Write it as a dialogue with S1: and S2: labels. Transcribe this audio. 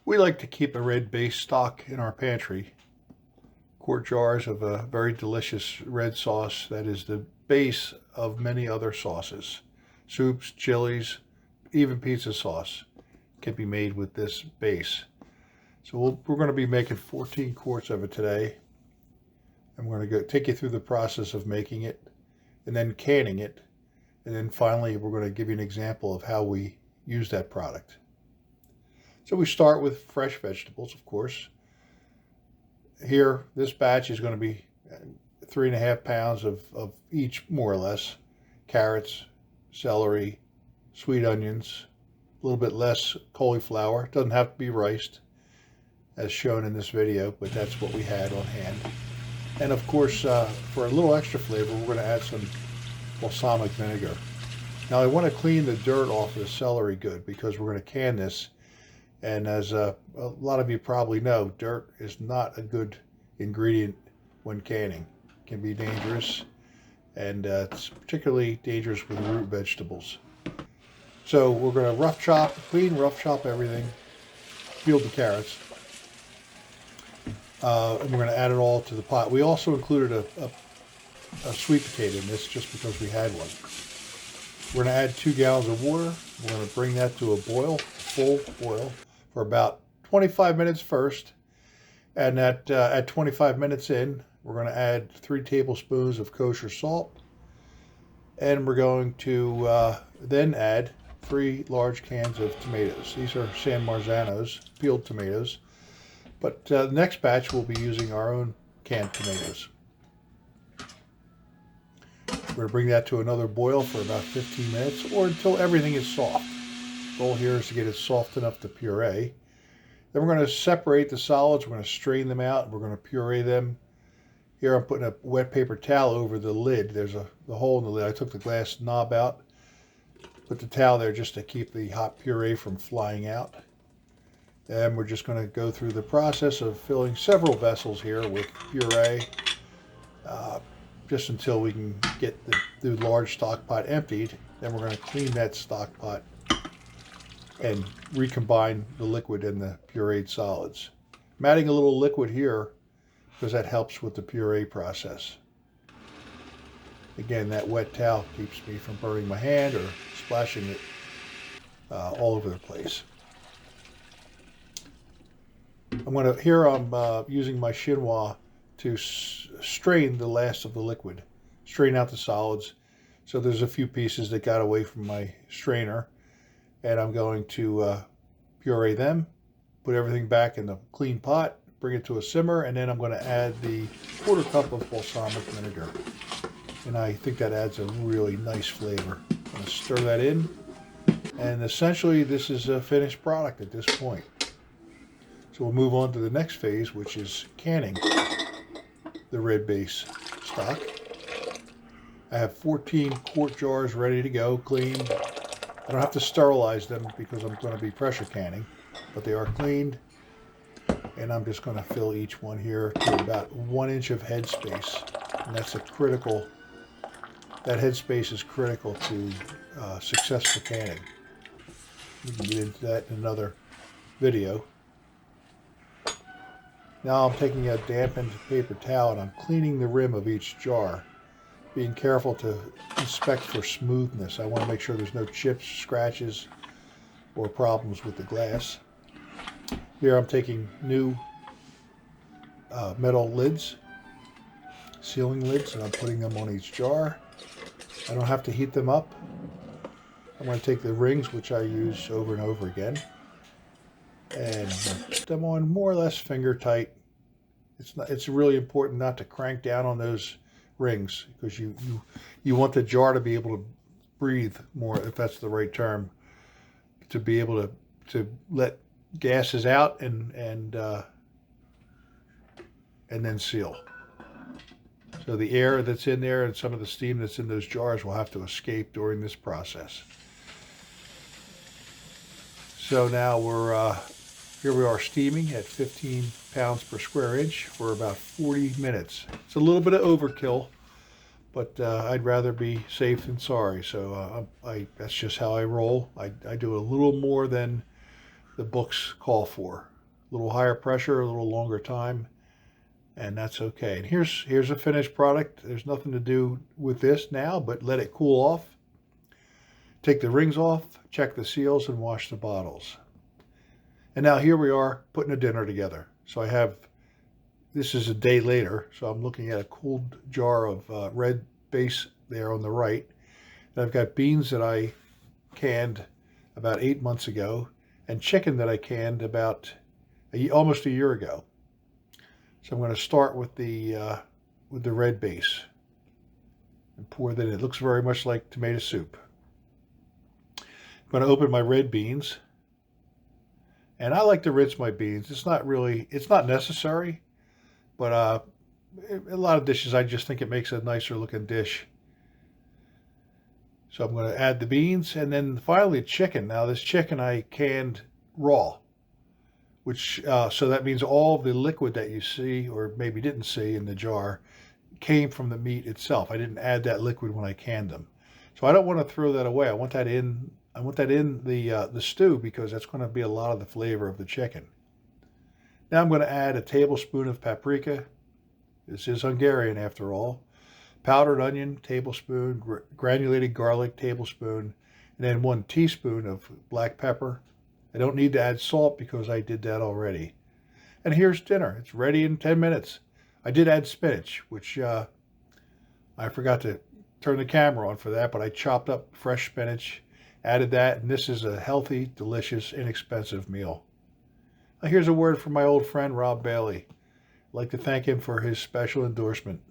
S1: We like to keep a red base stock in our pantry. Quart jars of a very delicious red sauce that is the base of many other sauces. Soups, chilies, even pizza sauce can be made with this base. So we're going to be making 14 quarts of it today. I'm going to take you through the process of making it and then canning it. And then finally, we're going to give you an example of how we use that product. So we start with fresh vegetables, of course. Here, this batch is going to be 3.5 pounds of each, more or less. Carrots, celery, sweet onions, a little bit less cauliflower. It doesn't have to be riced, as shown in this video, but that's what we had on hand. And of course, for a little extra flavor, we're going to add some balsamic vinegar. Now I want to clean the dirt off of the celery good because we're going to can this. And as a lot of you probably know, dirt is not a good ingredient when canning. It can be dangerous, and it's particularly dangerous with root vegetables. So we're going to rough chop everything, peel the carrots, and we're going to add it all to the pot. We also included a sweet potato in this just because we had one. We're going to add 2 gallons of water. We're going to bring that to a boil, full boil, for about 25 minutes first. And at 25 minutes in, we're going to add 3 tablespoons of kosher salt. And we're going to then add 3 large cans of tomatoes. These are San Marzanos, peeled tomatoes. But the next batch, we'll be using our own canned tomatoes. We're going to bring that to another boil for about 15 minutes or until everything is soft. The goal here is to get it soft enough to puree. Then we're going to separate the solids. We're going to strain them out. We're going to puree them. Here I'm putting a wet paper towel over the lid. There's the hole in the lid. I took the glass knob out, put the towel there just to keep the hot puree from flying out. And we're just going to go through the process of filling several vessels here with puree, just until we can get the large stock pot emptied. Then we're going to clean that stock pot and recombine the liquid and the pureed solids. I'm adding a little liquid here because that helps with the puree process. Again, that wet towel keeps me from burning my hand or splashing it all over the place. Here I'm using my chinois to strain the last of the liquid, strain out the solids. So there's a few pieces that got away from my strainer, and I'm going to puree them, put everything back in the clean pot, bring it to a simmer, and then I'm going to add the 1/4 cup of balsamic vinegar. And I think that adds a really nice flavor. I'm going to stir that in, and essentially this is a finished product at this point. So we'll move on to the next phase, which is canning the red base stock. I have 14 quart jars ready to go, clean. I don't have to sterilize them because I'm going to be pressure canning, but they are cleaned. And I'm just going to fill each one here to about 1 inch of head space. And that's that head space is critical to successful canning. We can get into that in another video. Now I'm taking a dampened paper towel and I'm cleaning the rim of each jar, being careful to inspect for smoothness. I want to make sure there's no chips, scratches, or problems with the glass. Here I'm taking new metal lids, sealing lids, and I'm putting them on each jar. I don't have to heat them up. I'm going to take the rings, which I use over and over again, and put them on more or less finger tight. It's really important not to crank down on those rings because you want the jar to be able to breathe more, if that's the right term, to be able to let gases out and then seal. So the air that's in there and some of the steam that's in those jars will have to escape during this process. So now here we are steaming at 15 pounds per square inch for about 40 minutes. It's a little bit of overkill, but I'd rather be safe than sorry. So that's just how I roll. I do a little more than the books call for. A little higher pressure, a little longer time, and that's okay. And here's a finished product. There's nothing to do with this now, but let it cool off. Take the rings off, check the seals, and wash the bottles. And now here we are putting a dinner together. So this is a day later, so I'm looking at a cooled jar of red base there on the right. And I've got beans that I canned about 8 months ago, and chicken that I canned about almost a year ago. So I'm going to start with the red base and pour that in. It looks very much like tomato soup. I'm going to open my red beans, and I like to rinse my beans. It's not necessary, but a lot of dishes I just think it makes a nicer looking dish. So I'm going to add the beans, and then finally chicken. Now this chicken I canned raw, which so that means all the liquid that you see, or maybe didn't see in the jar, came from the meat itself. I didn't add that liquid when I canned them, so I don't want to throw that away. I want that in the stew, because that's going to be a lot of the flavor of the chicken. Now I'm going to add a tablespoon of paprika. This is Hungarian after all. Powdered onion, tablespoon. Granulated garlic, tablespoon. And then 1 teaspoon of black pepper. I don't need to add salt because I did that already. And here's dinner. It's ready in 10 minutes. I did add spinach, which I forgot to turn the camera on for that, but I chopped up fresh spinach, added that, and this is a healthy, delicious, inexpensive meal. Now here's a word from my old friend Rob Bailey. I'd like to thank him for his special endorsement.